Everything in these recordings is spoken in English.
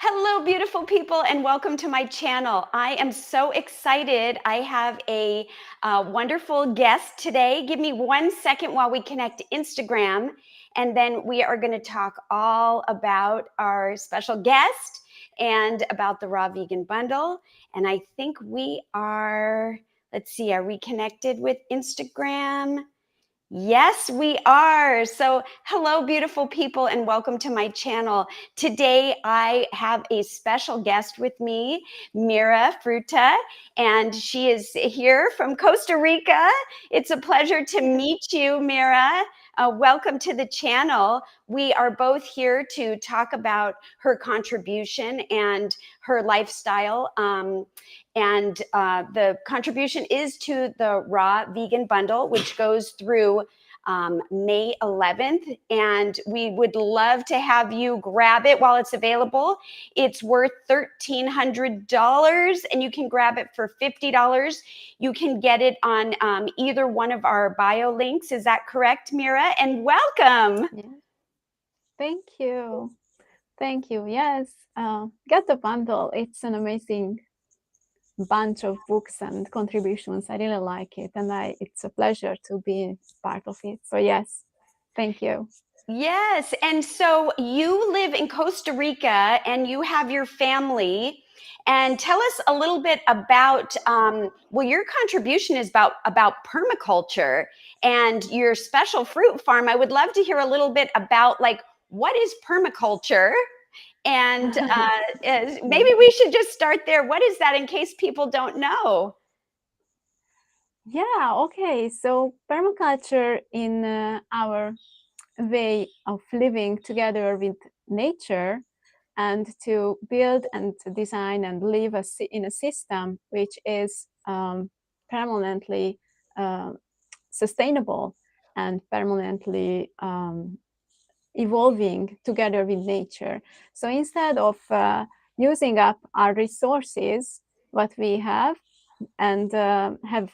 Hello, beautiful people, and welcome to my channel. I am so excited. I have a wonderful guest today. Give me 1 second while we connect to Instagram, and then we are going to talk all about our special guest and about the Raw Vegan Bundle. And I think we are, let's see, are we connected with Instagram? Yes, we are. So, hello, beautiful people, and welcome to my channel. Today, I have a special guest with me, Mira Fruta, and she is here from Costa Rica. It's a pleasure to meet you, Mira. Welcome to the channel. We are both here to talk about her contribution and her lifestyle. The contribution is to the Raw Vegan Bundle, which goes through May 11th. And we would love to have you grab it while it's available. It's worth $1,300 and you can grab it for $50. You can get it on either one of our bio links. Is that correct, Mira? And welcome. Yeah. Thank you. Thank you. Yes, get the bundle. It's an amazing bunch of books and contributions. I really like it, and it's a pleasure to be part of it. So yes, thank you. Yes. And so you live in Costa Rica and you have your family. And tell us a little bit about, well, your contribution is about permaculture and your special fruit farm. I would love to hear a little bit about like, what is permaculture? And Yeah. maybe we should just start there. What is that in case people don't know? Yeah. Okay. So permaculture in our way of living together with nature and to build and to design and live in a system which is permanently uh, sustainable and permanently evolving together with nature. So instead of using up our resources, what we have, and have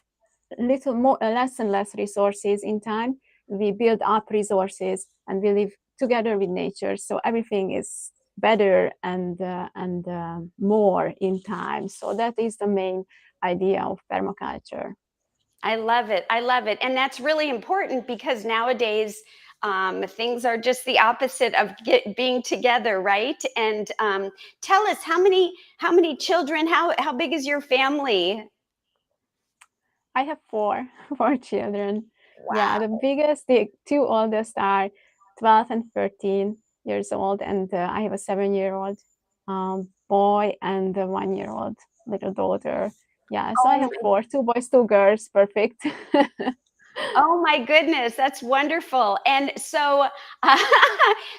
little more, less and less resources in time, we build up resources and we live together with nature. So everything is better and more in time. So that is the main idea of permaculture. I love it. I love it. And that's really important because nowadays things are just the opposite of being together, right? And tell us how many children, how big is your family? I have four, four children. Yeah, Wow. the biggest, the two oldest are 12 and 13 years old, and I have a 7-year-old boy and a 1-year-old little daughter. Yeah, so I Oh have my, four, two boys, two girls, perfect. oh my goodness, that's wonderful. And so,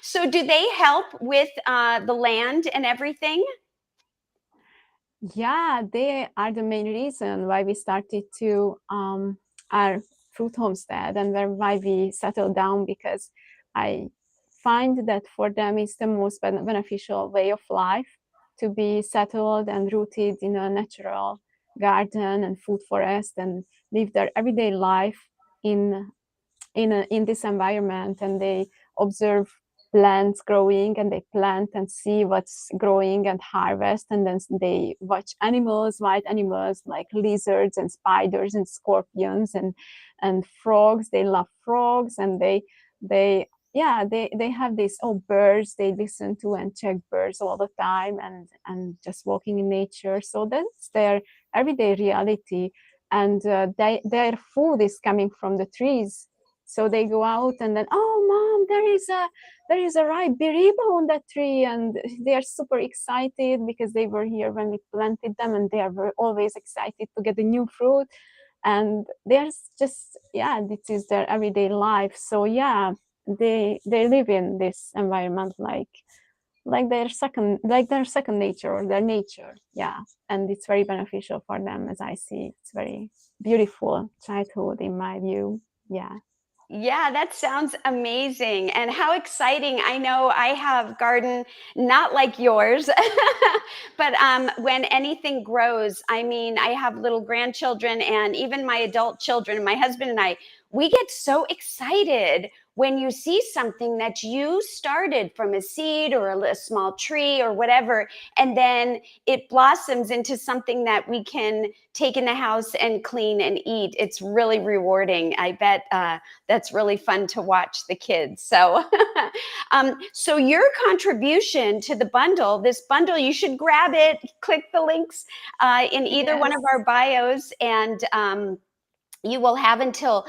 so do they help with the land and everything? Yeah, they are the main reason why we started to our fruit homestead and why we settled down, because I find that for them it's the most beneficial way of life to be settled and rooted in a natural garden and food forest and live their everyday life in in this environment, and they observe plants growing and they plant and see what's growing and harvest, and then they watch animals, wild animals like lizards and spiders and scorpions and frogs. They love frogs, and they yeah, they have these birds they listen to and check birds all the time, and just walking in nature. So that's their everyday reality, and their food is coming from the trees. So they go out and then, oh mom, there is a ripe biriba on that tree, and they are super excited because they were here when we planted them, and they are always excited to get the new fruit. And they're just, yeah, this is their everyday life. So yeah, they live in this environment like their second nature or their nature. Yeah, and it's very beneficial for them, as I see. It's very beautiful childhood in my view. Yeah. Yeah, that sounds amazing. And how exciting. I know I have garden not like yours, but when anything grows, I mean, I have little grandchildren and even my adult children, my husband and I, we get so excited when you see something that you started from a seed or a small tree or whatever, and then it blossoms into something that we can take in the house and clean and eat. It's really rewarding. I bet that's really fun to watch the kids. So, so your contribution to the bundle, this bundle, you should grab it, click the links in either one of our bios, and you will have until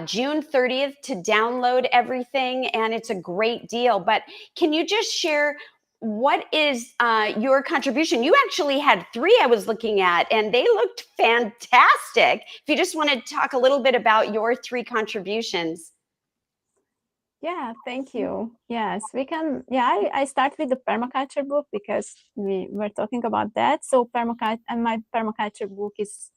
June 30th to download everything, and it's a great deal. But can you just share what is your contribution? You actually had 3 I was looking at, and they looked fantastic. If you just want to talk a little bit about your 3 contributions. Yeah, thank you. Yes, we can. Yeah, I start with the permaculture book because we were talking about that. So permaculture, and my permaculture book is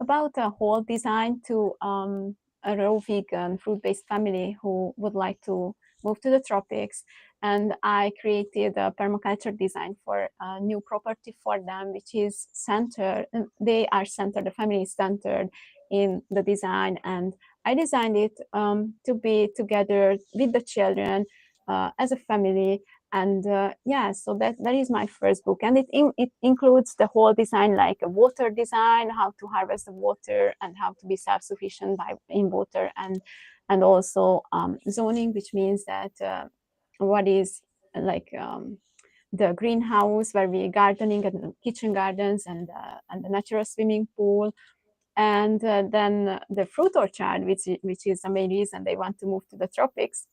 about a whole design to a raw vegan fruit-based family who would like to move to the tropics. And I created a permaculture design for a new property for them, which is centered. They are centered. The family is centered in the design, and I designed it to be together with the children as a family. And yeah, so that is my first book, and it includes the whole design, like a water design, how to harvest the water and how to be self-sufficient in water, and also zoning, which means that what is like the greenhouse where we gardening and kitchen gardens and the natural swimming pool. And then the fruit orchard, which is the main reason they want to move to the tropics.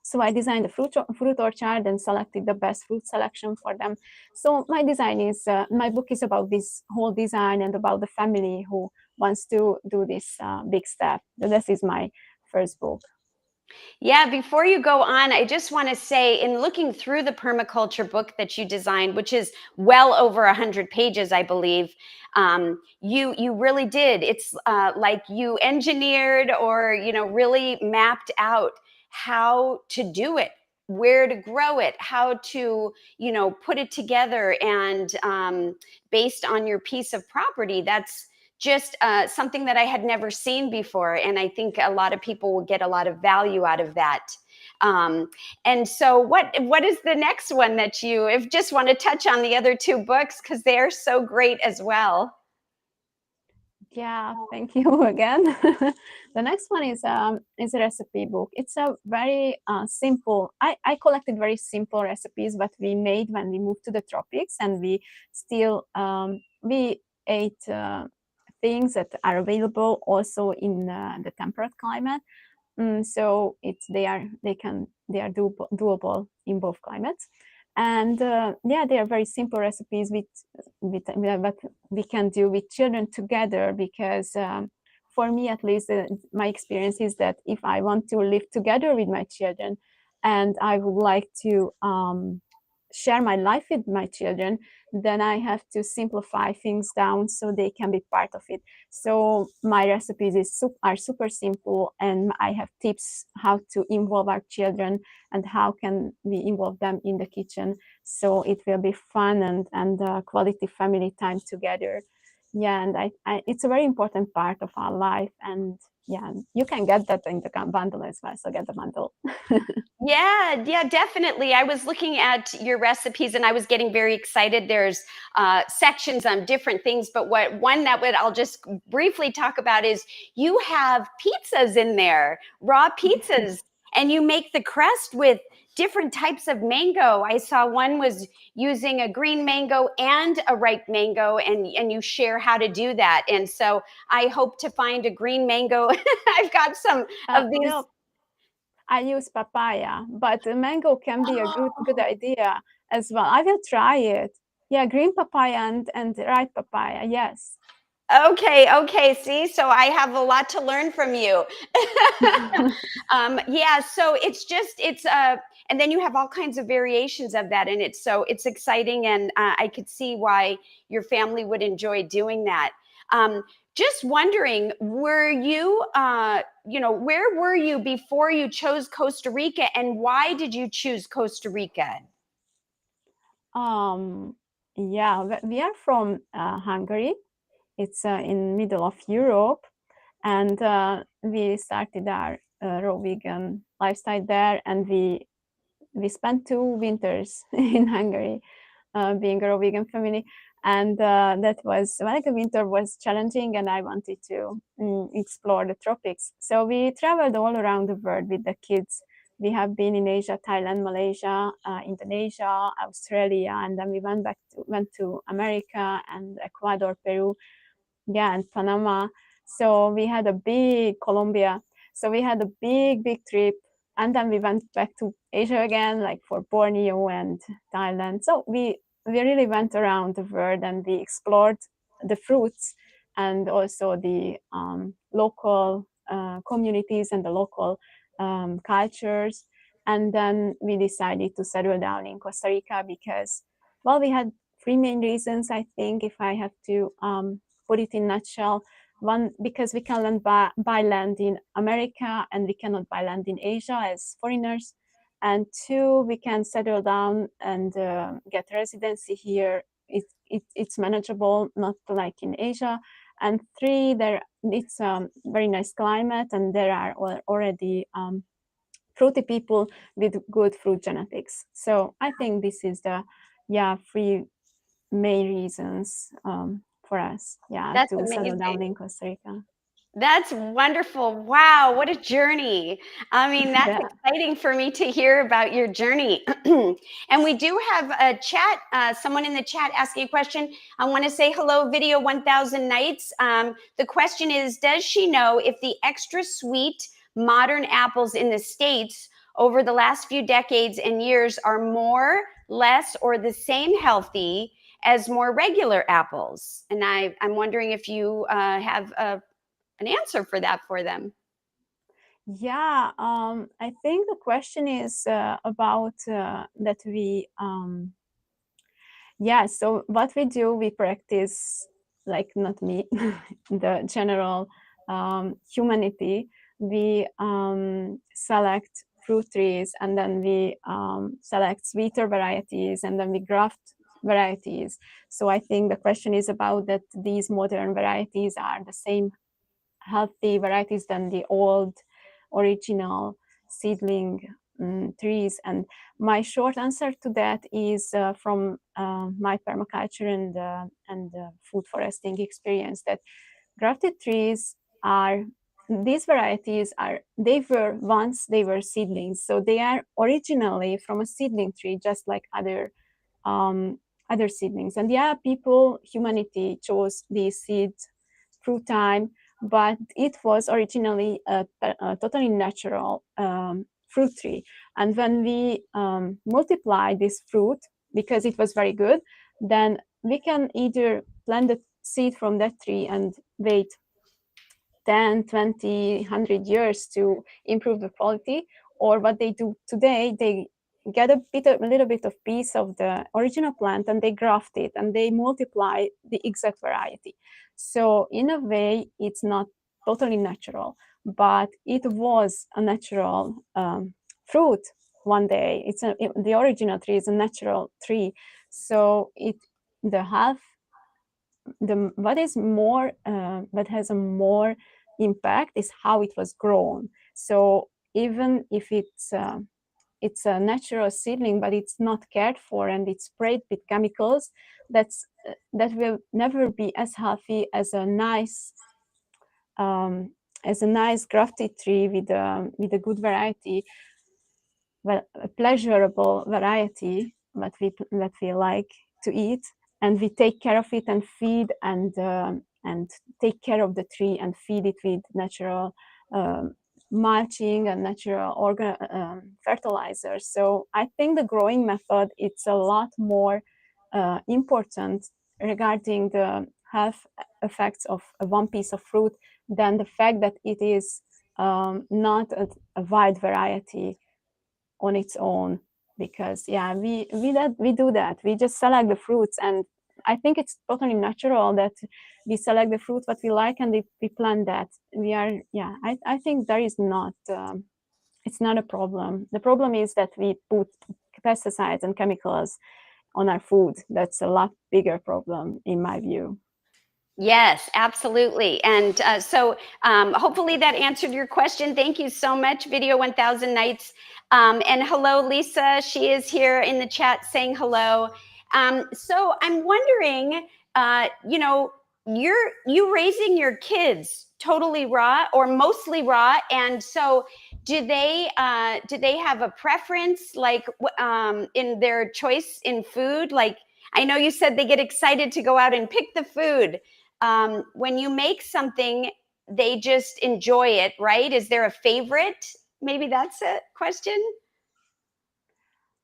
So I designed the fruit orchard and selected the best fruit selection for them. So my design is, my book is about this whole design and about the family who wants to do this big step. So this is my first book. Yeah, before you go on, I just want to say, in looking through the permaculture book that you designed, which is well over 100 pages, I believe, you really did. It's like you engineered or really mapped out how to do it, where to grow it, how to put it together, and based on your piece of property. That's just something that I had never seen before. And I think a lot of people will get a lot of value out of that. And so what is the next one that you, if just want to touch on the other 2 books, because they are so great as well. Yeah, thank you again. The next one is a recipe book. It's a very simple. I collected very simple recipes that we made when we moved to the tropics, and we still we ate things that are available also in the temperate climate. So they are doable in both climates. And yeah, they are very simple recipes with what we can do with children together, because for me at least, my experience is that if I want to live together with my children and I would like to share my life with my children, then I have to simplify things down so they can be part of it. So my recipes are super simple, and I have tips how to involve our children and how can we involve them in the kitchen, so it will be fun and quality family time together. Yeah, and it's a very important part of our life. And yeah, you can get that in the bundle as well, so get the bundle. Yeah, definitely. I was looking at your recipes and I was getting very excited. There's sections on different things, but one that I'll just briefly talk about is you have pizzas in there, raw pizzas, and you make the crust with different types of mango. I saw one was using a green mango and a ripe mango, and you share how to do that. And so I hope to find a green mango. I've got some of these. No, I use papaya, but mango can be a good idea as well. I will try it. Yeah, green papaya and ripe papaya. Yes. Okay. See, so I have a lot to learn from you. Yeah, so and then you have all kinds of variations of that in it. So it's exciting, and I could see why your family would enjoy doing that. Just wondering, were you, where were you before you chose Costa Rica, and why did you choose Costa Rica? Yeah, we are from Hungary. It's in middle of Europe, and we started our raw vegan lifestyle there, and we spent 2 winters in Hungary, being a raw vegan family. And that was, like, the winter was challenging, and I wanted to explore the tropics. So we traveled all around the world with the kids. We have been in Asia, Thailand, Malaysia, Indonesia, Australia, and then we went to America and Ecuador, Peru, yeah, and Panama. So we had a big Colombia. So we had a big trip, and then we went back to Asia again, like for Borneo and Thailand. So we really went around the world, and we explored the fruits and also the local communities and the local cultures. And then we decided to settle down in Costa Rica because, well, we had 3 main reasons, I think, if I have to put it in a nutshell. One, because we can buy land in America, and we cannot buy land in Asia as foreigners. And 2, we can settle down and get residency here. It's manageable, not like in Asia. And 3, it's a very nice climate, and there are already fruity people with good fruit genetics. So I think this is the 3 main reasons for us, That's to settle down amazing. in Costa Rica. That's wonderful. Wow, what a journey. I mean, that's Yeah. exciting for me to hear about your journey. And we do have a chat, someone in the chat asking a question. I want to say hello, Video 1000 Nights. The question is, does she know if the extra sweet modern apples in the States over the last few decades and years are more, less, or the same healthy as more regular apples? And I'm wondering if you have an answer for that for them. Yeah, I think the question is about that we, so what we do, we practice, like, not me, the general humanity. We select fruit trees, and then we select sweeter varieties, and then we graft varieties. So I think the question is about that these modern varieties are the same healthy varieties than the old original seedling trees. And my short answer to that is from my permaculture and food foresting experience, that grafted trees are, these varieties are, they were seedlings, so they are originally from a seedling tree, just like other seedlings. And humanity chose these seeds through time, but it was originally a totally natural fruit tree. And when we multiply this fruit, because it was very good, then we can either plant the seed from that tree and wait 10, 20, 100 years to improve the quality, or what they do today, they get a little bit of piece of the original plant, and they graft it, and they multiply the exact variety. So in a way, it's not totally natural, but it was a natural fruit one day. The original tree is a natural tree. So the half what is more what has a more impact is how it was grown. So even if it's a natural seedling, but it's not cared for and it's sprayed with chemicals, that will never be as healthy as a nice grafted tree with a good variety, well, a pleasurable variety that we like to eat, and we take care of it and feed and take care of the tree and feed it with natural mulching and natural fertilizers. So I think the growing method, it's a lot more important regarding the health effects of one piece of fruit than the fact that it is not a wide variety on its own. Because we do that, we just select the fruits, and I think it's totally natural that we select the fruit what we like, and we plant that. I think there is not it's not a problem. The problem is that we put pesticides and chemicals on our food. That's a lot bigger problem in my view. Yes, absolutely. And hopefully that answered your question. Thank you so much, Video 1000 Nights. And hello, Lisa. She is here in the chat saying hello. So I'm wondering, you know, you raising your kids totally raw or mostly raw, and so do they have a preference, like in their choice in food? Like, I know you said they get excited to go out and pick the food. When you make something, they just enjoy it, right? Is there a favorite? Maybe that's a question.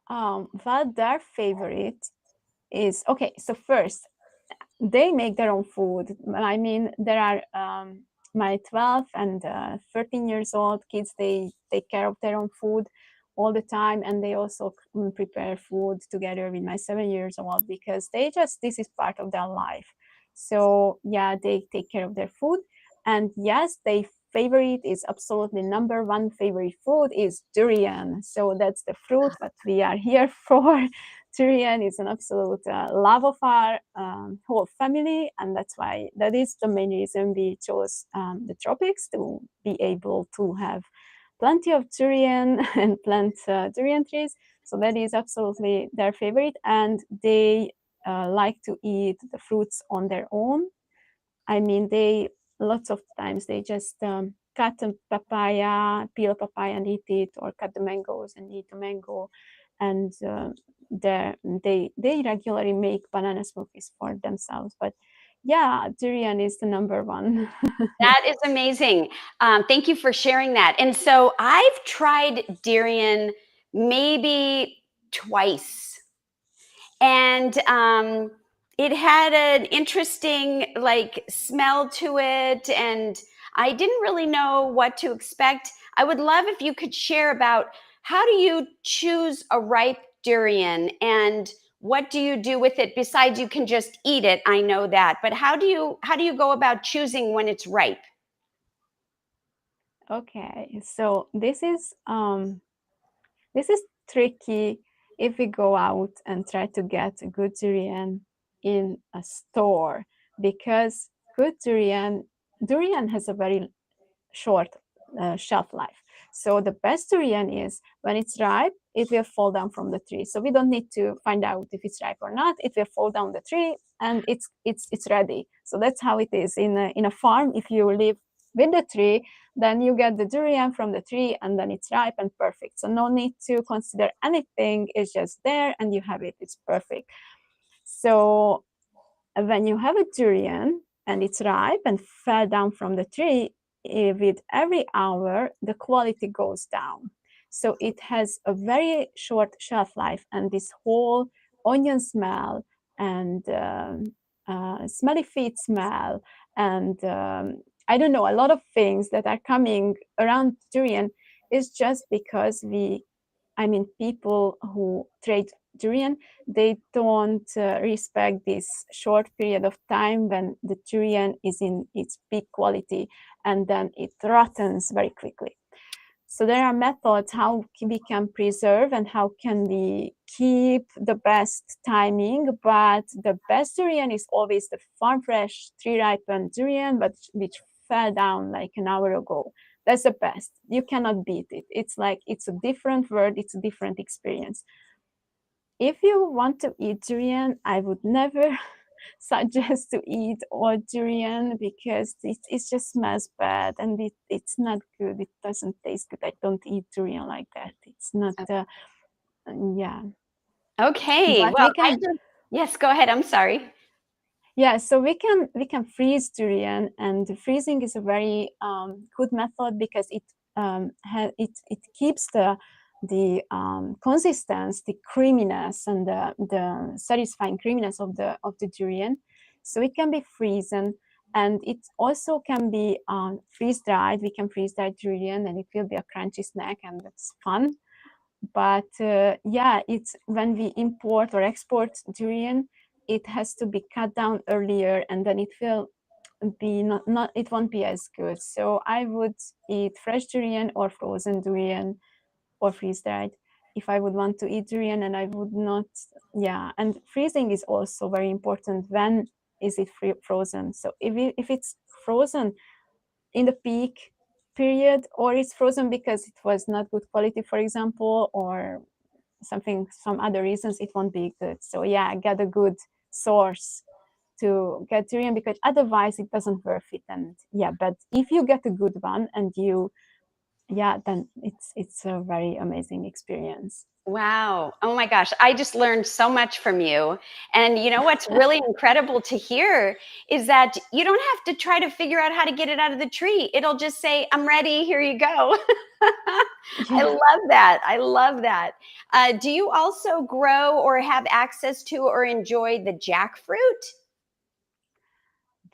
Well, their favorite is okay. So first, they make their own food. I mean, there are my 12 and 13 years old kids. They take care of their own food all the time, and they also prepare food together with my 7 years old because they just, this is part of their life. So yeah, they take care of their food, and yes, they favorite is absolutely number one favorite food is durian. So that's the fruit that we are here for. Durian is an absolute love of our whole family, and that's why that is the main reason we chose the tropics, to be able to have plenty of durian and plant durian trees. So that is absolutely their favorite, and they like to eat the fruits on their own. I mean, they lots of times they just cut a papaya, peel a papaya and eat it, or cut the mangoes and eat the mango. And they regularly make banana smoothies for themselves. But yeah, durian is the number one. That is amazing. Thank you for sharing that. And so I've tried durian maybe twice, and it had an interesting like smell to it, and I didn't really know what to expect. I would love if you could share about how do you choose a ripe durian, and what do you do with it besides you can just eat it? I know that, but how do you go about choosing when it's ripe? Okay, so this is tricky if we go out and try to get a good durian in a store, because good durian has a very short shelf life. So the best durian is when it's ripe, it will fall down from the tree. So we don't need to find out if it's ripe or not. It will fall down the tree and it's ready. So that's how it is in a farm. If you live with the tree, then you get the durian from the tree and then it's ripe and perfect. So no need to consider anything. It's just there and you have it. It's perfect. So when you have a durian and it's ripe and fell down from the tree, with every hour, the quality goes down. So it has a very short shelf life, and this whole onion smell and smelly feet smell and I don't know, a lot of things that are coming around durian is just because people who trade durian, they don't respect this short period of time when the durian is in its peak quality, and then it rottens very quickly. So there are methods how we can preserve and how can we keep the best timing, but the best durian is always the farm fresh tree ripened durian, but which fell down like an hour ago. That's the best. You cannot beat it. It's like it's a different word, it's a different experience. If you want to eat durian, I would never suggest to eat all durian because it just smells bad and it's not good. It doesn't taste good. I don't eat durian like that. It's not, yeah. Okay, But well, we can, yes, go ahead. I'm sorry. yeah. So we can freeze durian, and freezing is a very good method because it keeps the consistency, the creaminess, and the satisfying creaminess of the durian. So it can be frozen, and it also can be freeze dried. We can freeze dried durian, and it will be a crunchy snack, and that's fun. But yeah, it's when we import or export durian, it has to be cut down earlier, and then it will be not it won't be as good. So I would eat fresh durian or frozen durian or freeze dried if I would want to eat durian, and I would not. Yeah, and freezing is also very important when is it frozen. So if it's frozen in the peak period, or it's frozen because it was not good quality, for example, or some other reasons, it won't be good. So yeah, get a good source to get durian, because otherwise it doesn't worth it. And yeah, but if you get a good one and then it's a very amazing experience. Wow. Oh my gosh. I just learned so much from you. And you know what's really incredible to hear is that you don't have to try to figure out how to get it out of the tree. It'll just say, I'm ready. Here you go. I Yeah. love that. I love that. Do you also grow or have access to or enjoy the jackfruit?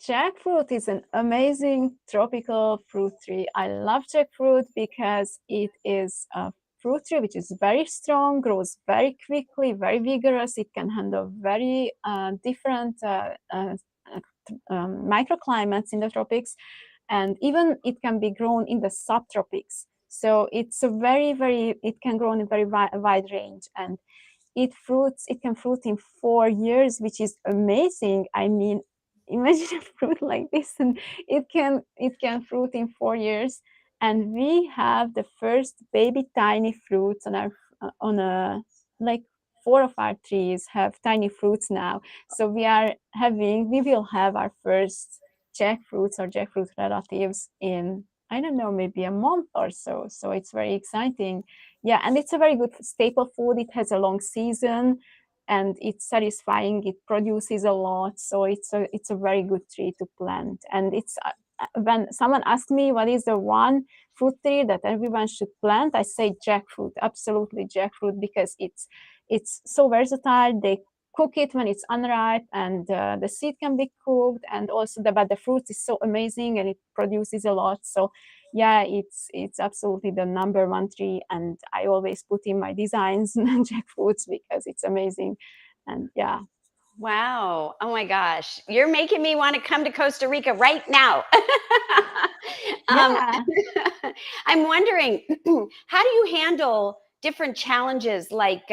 Jackfruit is an amazing tropical fruit tree. I love jackfruit because it is a fruit tree which is very strong, grows very quickly, very vigorous. It can handle very different microclimates in the tropics, and even it can be grown in the subtropics. So it's a it can grow in a very wide range, and it can fruit in 4 years, which is amazing. I mean, imagine a fruit like this, and it can fruit in 4 years. And we have the first baby tiny fruits on our on a like 4 of our trees have tiny fruits now. So we will have our first jackfruits or jackfruit relatives in, I don't know, maybe a month or so. So it's very exciting. Yeah, and it's a very good staple food. It has a long season and it's satisfying. It produces a lot. So it's a very good tree to plant. And it's when someone asks me what is the one fruit tree that everyone should plant, I say jackfruit, absolutely jackfruit, because it's so versatile. They cook it when it's unripe, and the seed can be cooked, and also but the fruit is so amazing and it produces a lot. So yeah, it's absolutely the number one tree, and I always put in my designs jackfruits because it's amazing. And yeah. Wow. Oh my gosh. You're making me want to come to Costa Rica right now. um, Yeah. I'm wondering, how do you handle different challenges like,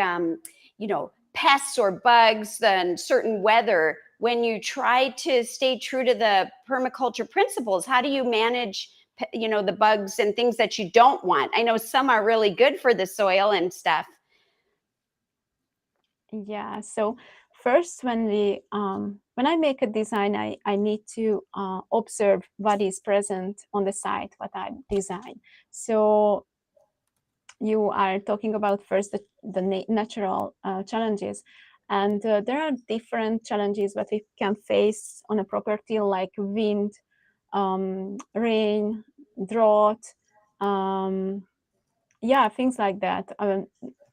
pests or bugs and certain weather when you try to stay true to the permaculture principles? How do you manage, the bugs and things that you don't want? I know some are really good for the soil and stuff. Yeah, so first when I make a design, I need to observe what is present on the site, what I design. So you are talking about first the natural challenges, and there are different challenges that we can face on a property, like wind, rain, drought, yeah, things like that,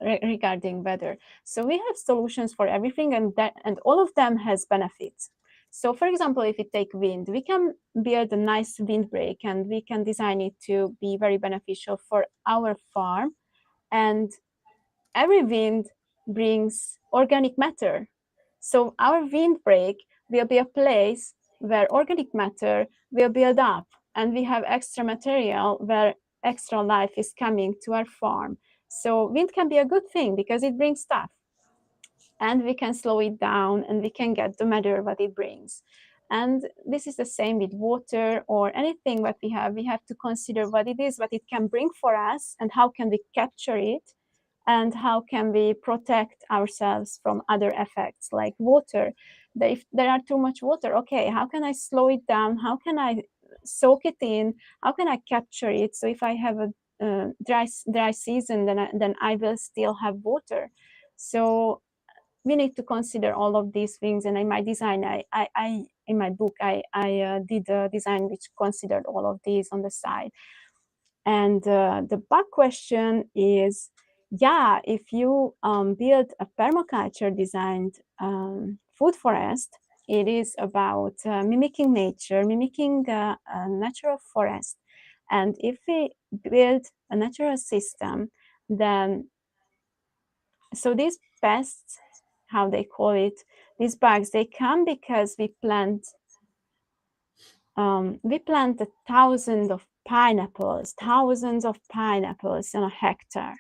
regarding weather. So we have solutions for everything, and all of them has benefits. So for example, if we take wind, we can build a nice windbreak and we can design it to be very beneficial for our farm. And every wind brings organic matter. So our windbreak will be a place where organic matter will build up, and we have extra material where extra life is coming to our farm. So wind can be a good thing because it brings stuff, and we can slow it down and we can get the matter what it brings. And this is the same with water or anything that we have. We have to consider what it is, what it can bring for us, and how can we capture it, and how can we protect ourselves from other effects like water. If there are too much water, okay, how can I slow it down? How can I soak it in? How can I capture it? So if I have a dry season, then I will still have water. So we need to consider all of these things. And in my design, I in my book, I did a design which considered all of these on the side. And the bug question is, yeah, if you build a permaculture designed food forest, it is about mimicking nature, mimicking a natural forest. And if we build a natural system, then so these pests, how they call it, these bugs, they come because we planted thousands of pineapples on a hectare.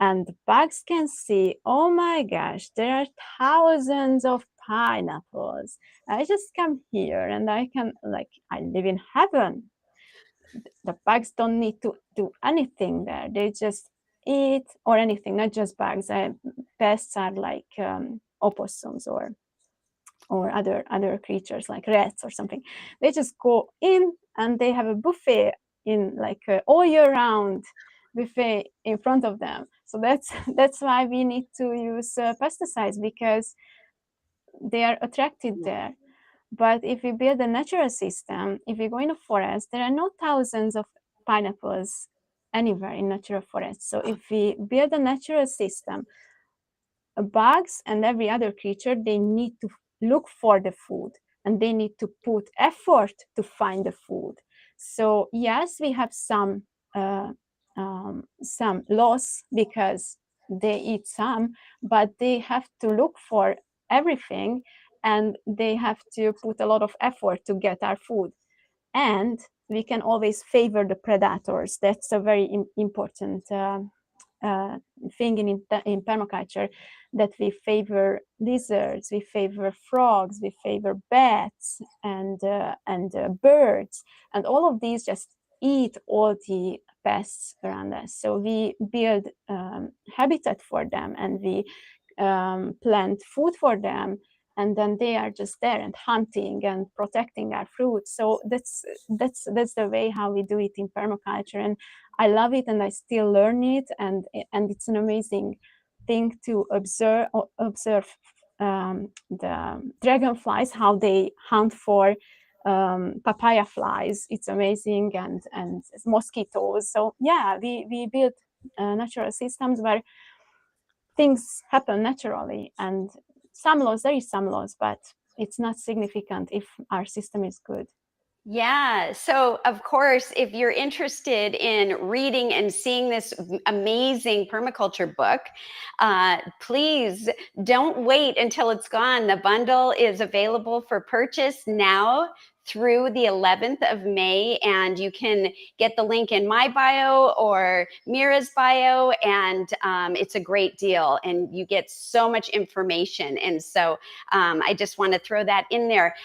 and the bugs can see, oh my gosh, there are thousands of pineapples. I just come here and I can, like, I live in heaven. The bugs don't need to do anything there. They just eat, or anything, not just bugs. Pests are like opossums or other creatures like rats or something. They just go in and they have a buffet in, like, all year round buffet in front of them. So that's why we need to use pesticides, because they are attracted there. But if we build a natural system, if we go in a forest, there are no thousands of pineapples anywhere in natural forest. So if we build a natural system, bugs and every other creature, they need to look for the food, and they need to put effort to find the food. So yes, we have some loss because they eat some, but they have to look for everything, and they have to put a lot of effort to get our food. And we can always favor the predators. That's a very important thing in permaculture, that we favor lizards, we favor frogs, we favor bats, and birds, and all of these just eat all the pests around us. So we build habitat for them, and we plant food for them, and then they are just there and hunting and protecting our fruit. So that's the way how we do it in permaculture, and I love it, and I still learn it, and it's an amazing thing to observe the dragonflies, how they hunt for papaya flies. It's amazing, and mosquitoes. So yeah, we build natural systems where things happen naturally, and there is some loss, but it's not significant if our system is good. Yeah. So, of course, if you're interested in reading and seeing this amazing permaculture book, please don't wait until it's gone. The bundle is available for purchase now through the 11th of May, and you can get the link in my bio or Mira's bio, and it's a great deal, and you get so much information. And so I just want to throw that in there.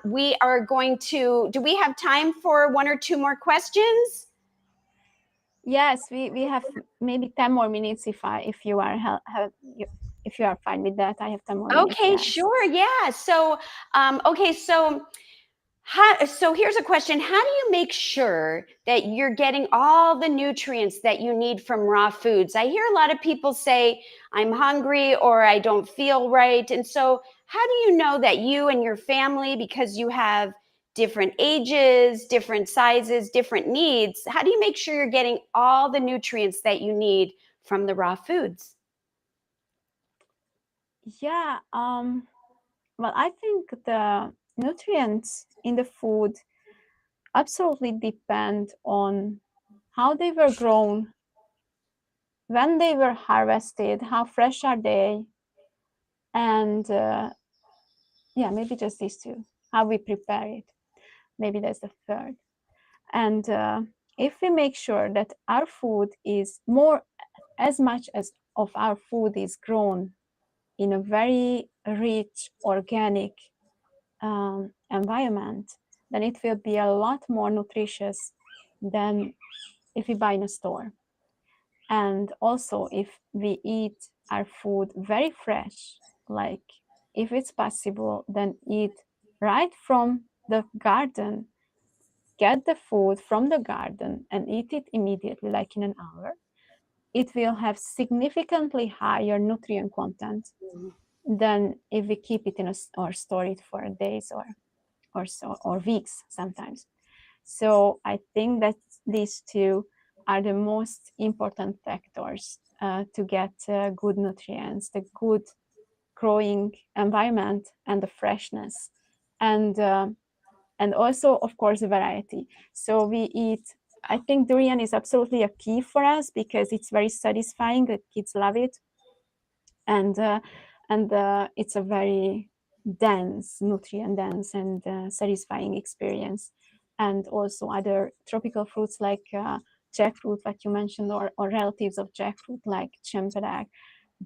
We are going to, do we have time for one or two more questions? Yes, we have maybe 10 more minutes if you are fine with that. I have 10 more minutes. Okay, Yes. sure. Yeah. So, okay. So here's a question. How do you make sure that you're getting all the nutrients that you need from raw foods? I hear a lot of people say, I'm hungry or I don't feel right. And so how do you know that you and your family, because you have different ages, different sizes, different needs, how do you make sure you're getting all the nutrients that you need from the raw foods? Yeah. Well, I think the nutrients in the food absolutely depend on how they were grown, when they were harvested, how fresh are they, and yeah, maybe just these two, how we prepare it. Maybe that's the third. And if we make sure that our food is as much as of our food is grown in a very rich organic environment, then it will be a lot more nutritious than if we buy in a store. And also, if we eat our food very fresh, like if it's possible, then eat right from the garden, get the food from the garden and eat it immediately, like in an hour, it will have significantly higher nutrient content than if we keep it or store it for days or so, or weeks sometimes. So I think that these two are the most important factors to get good nutrients, the good growing environment, and the freshness, and also, of course, the variety. So we eat. I think durian is absolutely a key for us because it's very satisfying. The kids love it, and it's a very nutrient dense, and satisfying experience. And also other tropical fruits like jackfruit, what you mentioned, or relatives of jackfruit like chempedak.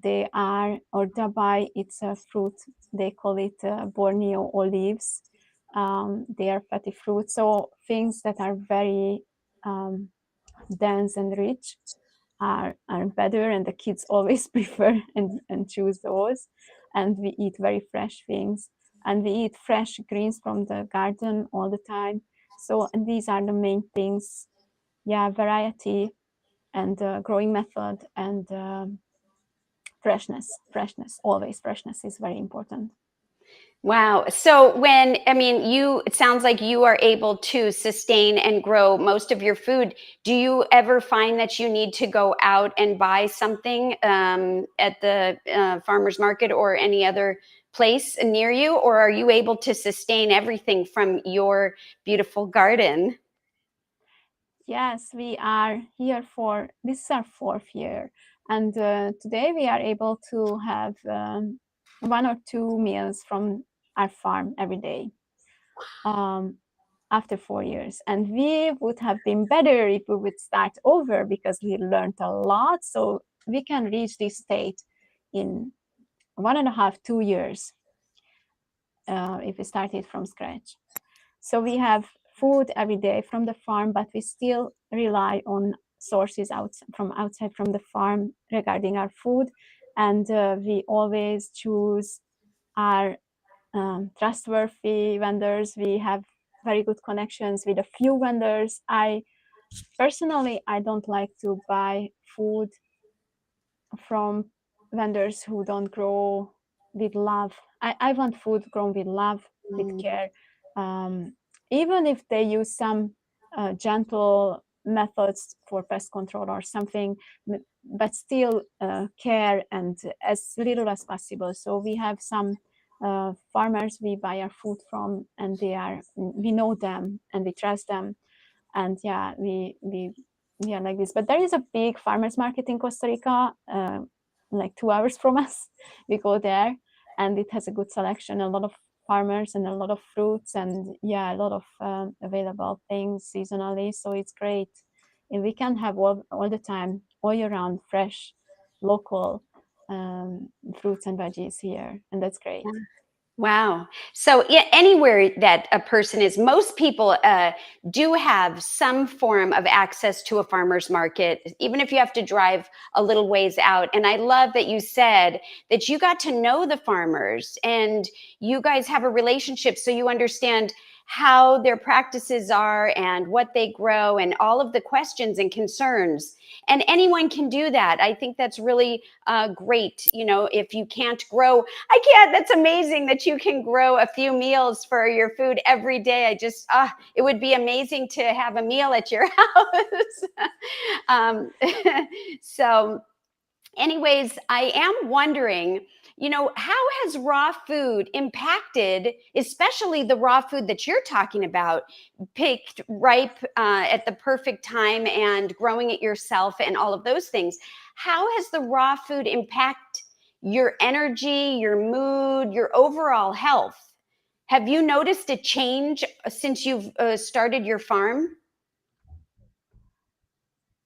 They are, or dabai, it's a fruit, they call it Borneo olives. They are fatty fruits, so things that are very dense and rich are better, and the kids always prefer and choose those. And we eat very fresh things, and we eat fresh greens from the garden all the time. So, and these are the main things. Yeah, variety and growing method and freshness, always freshness is very important. Wow. So when, I mean, it sounds like you are able to sustain and grow most of your food. Do you ever find that you need to go out and buy something at the farmer's market or any other place near you? Or are you able to sustain everything from your beautiful garden? Yes, we are here for, this is our 4th year. And today we are able to have 1 or 2 meals from our farm every day. After 4 years. And we would have been better if we would start over, because we learned a lot. So we can reach this state in 1.5, 2 years if we started from scratch. So we have food every day from the farm, but we still rely on sources outside from the farm regarding our food. And we always choose our trustworthy vendors. We have very good connections with a few vendors. Personally, I don't like to buy food from vendors who don't grow with love. I want food grown with love, with care. Even if they use some gentle methods for pest control or something, but still care and as little as possible. So we have some farmers we buy our food from, and we know them and we trust them. And yeah, we are like this. But there is a big farmers market in Costa Rica, like 2 hours from us. We go there, and it has a good selection, a lot of farmers and a lot of fruits, and yeah, a lot of available things seasonally. So it's great, and we can have all the time, all year round, fresh, local fruits and veggies here, and that's great. Wow. So yeah, anywhere that a person is, most people do have some form of access to a farmer's market, even if you have to drive a little ways out. And I love that you said that you got to know the farmers and you guys have a relationship, so you understand how their practices are and what they grow and all of the questions and concerns. And anyone can do that. I think that's really great. You know, if you can't grow, I can't. That's amazing that you can grow a few meals for your food every day. It would be amazing to have a meal at your house. um, so, anyways, I am wondering, how has raw food impacted, especially the raw food that you're talking about, picked ripe at the perfect time and growing it yourself and all of those things? How has the raw food impact your energy, your mood, your overall health? Have you noticed a change since you've started your farm?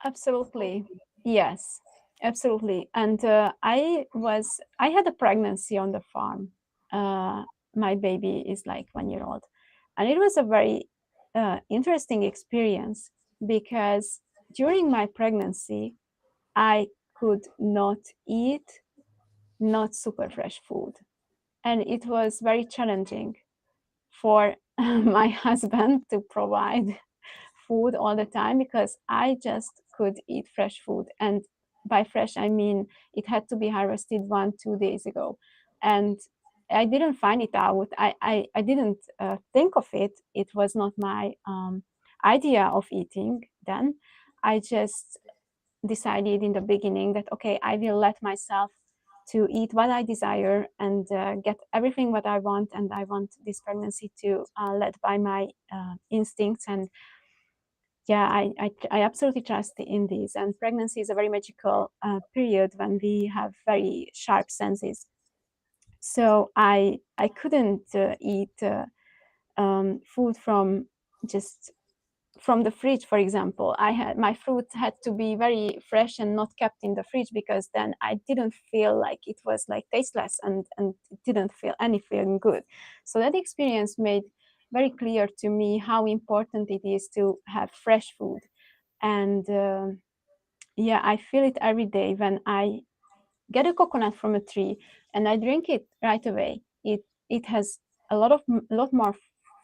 Absolutely. Yes, absolutely. And I had a pregnancy on the farm. My baby is like 1 year old. And it was a very interesting experience, because during my pregnancy, I could not eat not super fresh food. And it was very challenging for my husband to provide food all the time, because I just could eat fresh food. And by fresh, I mean it had to be harvested 1-2 days ago. And I didn't find it out. I didn't think of it. It was not my idea of eating then. I just decided in the beginning that, okay, I will let myself to eat what I desire and get everything what I want. And I want this pregnancy to led by my instincts. And yeah, I absolutely trust in this. And pregnancy is a very magical period when we have very sharp senses. So I couldn't eat food from just from the fridge, for example. My fruit had to be very fresh and not kept in the fridge, because then I didn't feel like it was like tasteless, and it didn't feel any feeling good. So that experience made very clear to me how important it is to have fresh food. And yeah, I feel it every day when I get a coconut from a tree and I drink it right away. It has a lot more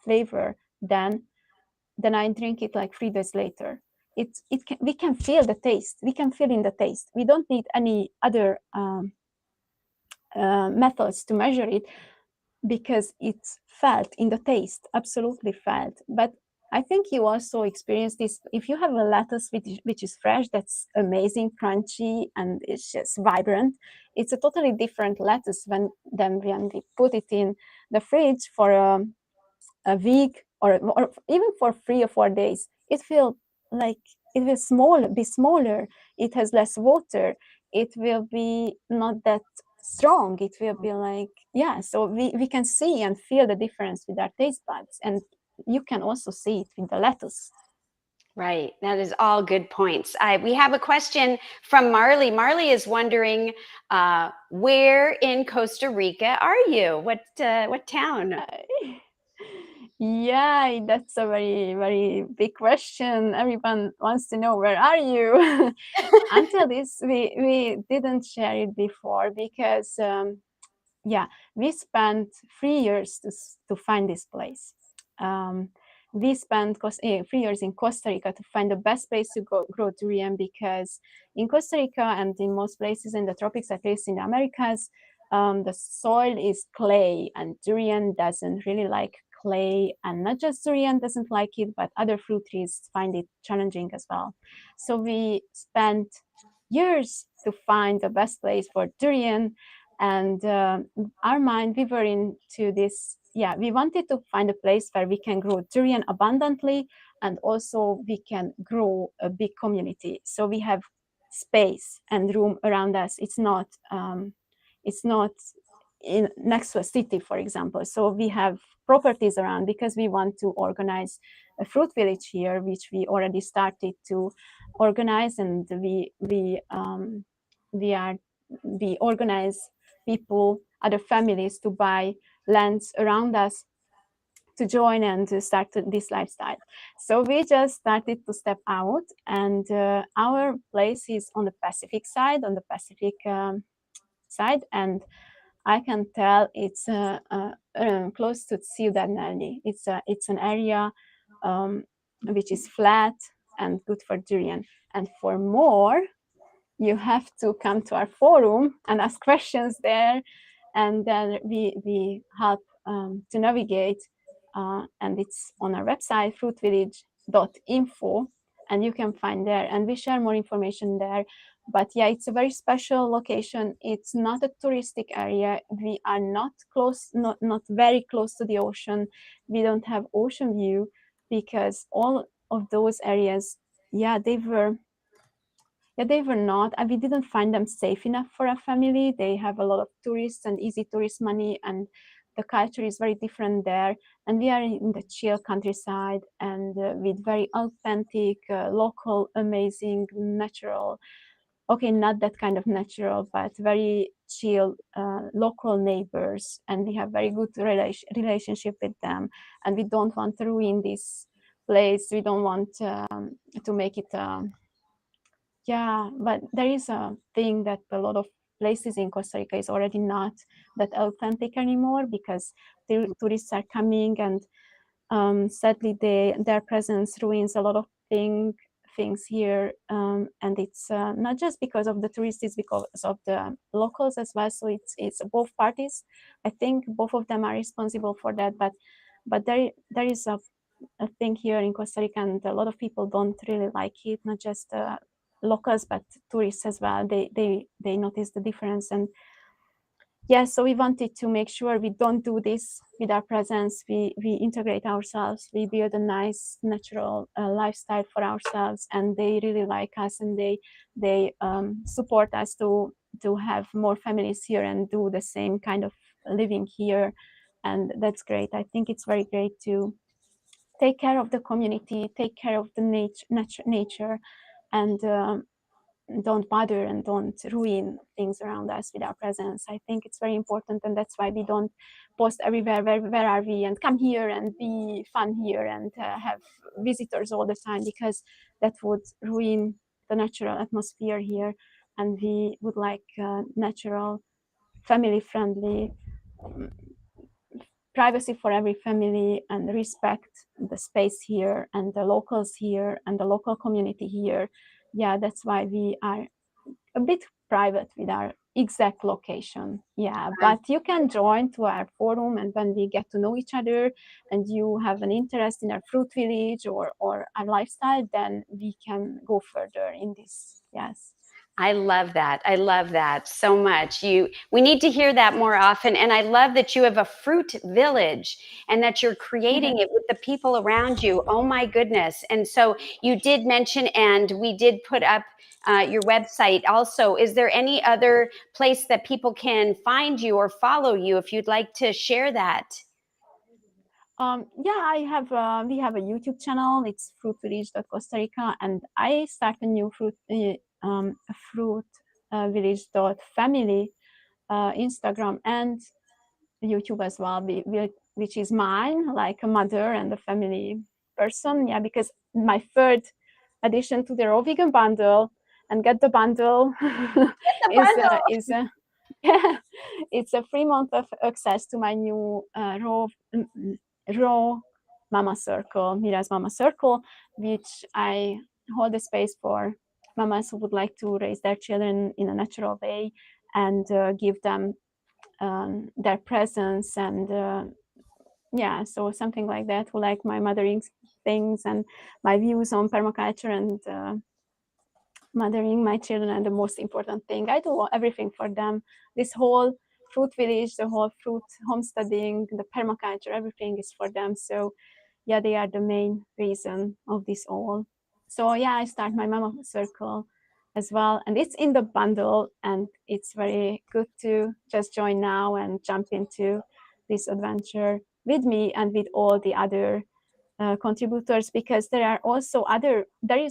flavor than I drink it like 3 days later. We can feel the taste. We can feel in the taste. We don't need any other methods to measure it, because it's felt in the taste, absolutely felt. But I think you also experience this if you have a lettuce which is fresh, that's amazing, crunchy, and it's just vibrant. It's a totally different lettuce than when we put it in the fridge for a week, or even for 3 or 4 days. It will be smaller. It has less water. It will be not that strong. It will be like, yeah, so we can see and feel the difference with our taste buds, and you can also see it with the lettuce. Right. That is all good points. We have a question from Marley. Marley is wondering, where in Costa Rica are you? What town? Yeah, that's a very, very big question. Everyone wants to know, where are you? Until this, we didn't share it before, because yeah, we spent 3 years to find this place. We spent 3 years in Costa Rica to find the best place to grow durian, because in Costa Rica and in most places in the tropics, at least in the Americas, the soil is clay, and durian doesn't really like clay. And not just durian doesn't like it, but other fruit trees find it challenging as well. So we spent years to find the best place for durian. And our mind, we were into this, yeah, we wanted to find a place where we can grow durian abundantly, and also we can grow a big community, so we have space and room around us. It's not in next to a city, for example. So we have properties around, because we want to organize a fruit village here, which we already started to organize. And we organize people, other families, to buy lands around us to join and to start this lifestyle. So we just started to step out, and our place is on the Pacific side, and I can tell it's close to Ciudad Nelly. It's an area which is flat and good for durian. And for more, you have to come to our forum and ask questions there, and then we help to navigate, and it's on our website, fruitvillage.info, and you can find there, and we share more information there. But yeah, it's a very special location. It's not a touristic area. We are not very close to the ocean. We don't have ocean view, because all of those areas, they were not, and we didn't find them safe enough for a family. They have a lot of tourists and easy tourist money, and the culture is very different there. And we are in the chill countryside, and with very authentic, local, amazing, natural, okay, not that kind of natural, but very chill local neighbors. And we have very good relationship with them. And we don't want to ruin this place. We don't want to make it yeah, but there is a thing that a lot of places in Costa Rica is already not that authentic anymore, because the tourists are coming, and sadly their presence ruins a lot of things here. And it's not just because of the tourists, it's because of the locals as well. So it's both parties. I think both of them are responsible for that. But there is a thing here in Costa Rica, and a lot of people don't really like it. Not just locals, but tourists as well. They notice the difference. And yeah, so we wanted to make sure we don't do this with our presence. We integrate ourselves. We build a nice natural lifestyle for ourselves, and they really like us, and they support us to have more families here and do the same kind of living here. And that's great. I think it's very great to take care of the community, take care of the nature, and don't bother and don't ruin things around us with our presence. I think it's very important, and that's why we don't post everywhere where are we and come here and be fun here and have visitors all the time, because that would ruin the natural atmosphere here. And we would like natural, family friendly, privacy for every family, and respect the space here and the locals here and the local community here. Yeah, that's why we are a bit private with our exact location. Yeah, but you can join to our forum, and when we get to know each other and you have an interest in our fruit village or our lifestyle, then we can go further in this. Yes. I love that. I love that so much. We need to hear that more often. And I love that you have a fruit village and that you're creating it with the people around you. Oh my goodness. And so you did mention, and we did put up your website also. Is there any other place that people can find you or follow you if you'd like to share that? Yeah, we have a YouTube channel. It's fruitvillage.costa Rica, and I start a new fruit village.family Instagram and YouTube as well, which is mine, like a mother and a family person. Yeah, because my third addition to the raw vegan bundle, and get the bundle The is bundle. yeah, it's a 3 month of access to my new raw mama circle, Mira's mama circle, which I hold a space for mamas who would like to raise their children in a natural way and give them their presence and yeah, so something like that, who like my mothering things and my views on permaculture and mothering my children. And the most important thing, I do everything for them. This whole fruit village, the whole fruit homesteading, the permaculture, everything is for them. So yeah, they are the main reason of this all. So yeah, I start my mama circle as well, and it's in the bundle, and it's very good to just join now and jump into this adventure with me and with all the other contributors, because there is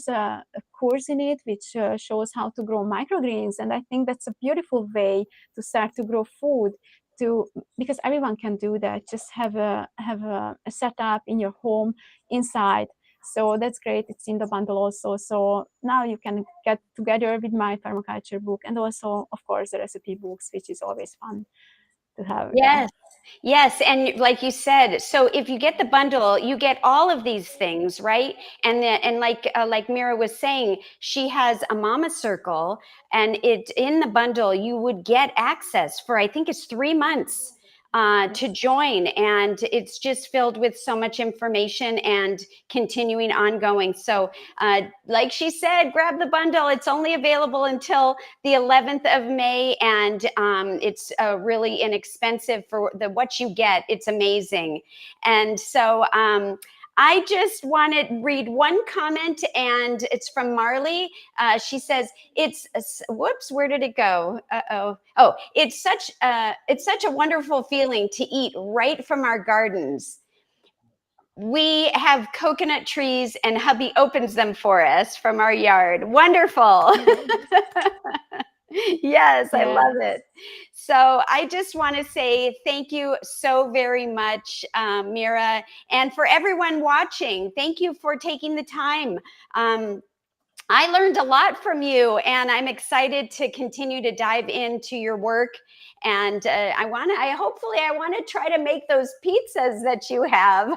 a course in it which shows how to grow microgreens, and I think that's a beautiful way to start to grow food, because everyone can do that. Just have a setup in your home inside. So that's great. It's in the bundle also. So now you can get together with my permaculture book, and also of course the recipe books, which is always fun to have. Yes. Yes. And like you said, so if you get the bundle, you get all of these things, right? And like Mira was saying, she has a mama circle, and it in the bundle, you would get access for, I think it's 3 months to join. And it's just filled with so much information and continuing ongoing. So like she said, grab the bundle. It's only available until the 11th of May, and it's really inexpensive for what you get. It's amazing. And so I just want to read one comment, and it's from Marley. She says, "It's whoops, where did it go? Oh, it's such a wonderful feeling to eat right from our gardens. We have coconut trees, and hubby opens them for us from our yard. Wonderful." Yes, I love it. So I just want to say thank you so very much, Mira, and for everyone watching. Thank you for taking the time. I learned a lot from you, and I'm excited to continue to dive into your work. And I want to try to make those pizzas that you have.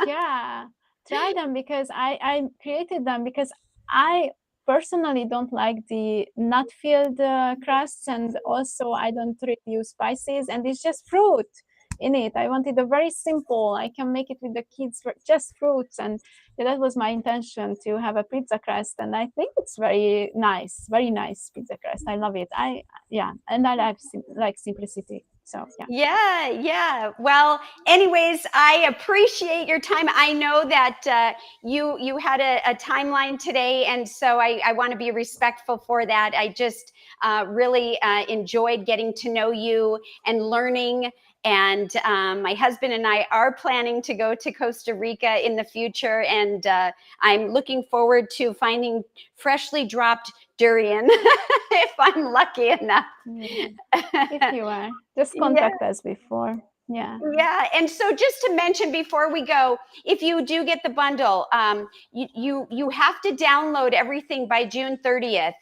Yeah, try them, because I created them because I personally don't like the nut filled crusts, and also I don't really use spices, and it's just fruit in it. I wanted a very simple, I can make it with the kids, just fruits. And yeah, that was my intention, to have a pizza crust, and I think it's very nice pizza crust. I love it. Yeah, and I like simplicity. So yeah. Yeah. Well, anyways, I appreciate your time. I know that you had a timeline today, and so I want to be respectful for that. I just really enjoyed getting to know you and learning. And my husband and I are planning to go to Costa Rica in the future, and I'm looking forward to finding freshly dropped durian if I'm lucky enough. Yeah. If you are, just Yeah. contact us before. Yeah. Yeah, and so just to mention before we go, if you do get the bundle, you have to download everything by June 30th.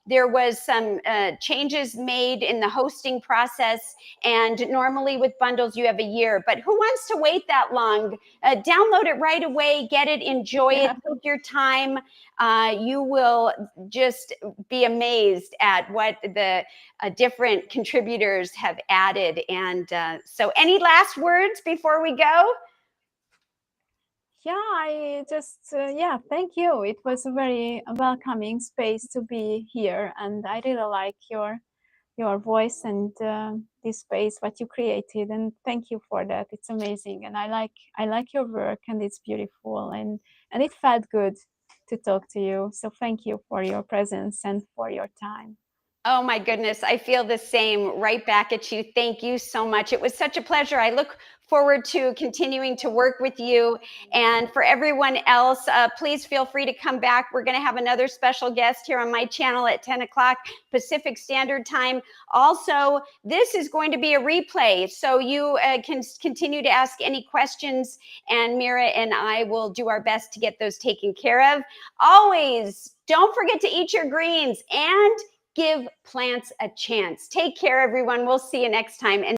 There was some changes made in the hosting process, and normally with bundles you have a year. But who wants to wait that long? Download it right away, get it, enjoy it, Yeah. take your time. You will just be amazed at what the different contributors have added. And so any last words before we go? Yeah, I just, yeah, thank you. It was a very welcoming space to be here. And I really like your voice and this space, what you created. And thank you for that. It's amazing. And I like your work, and it's beautiful. And it felt good to talk to you. So thank you for your presence and for your time. Oh my goodness, I feel the same right back at you. Thank you so much. It was such a pleasure. I look forward to continuing to work with you. And for everyone else, please feel free to come back. We're going to have another special guest here on my channel at 10 o'clock Pacific Standard Time. Also, this is going to be a replay, so you can continue to ask any questions, and Mira and I will do our best to get those taken care of. Always, don't forget to eat your greens and give plants a chance. Take care, everyone. We'll see you next time. And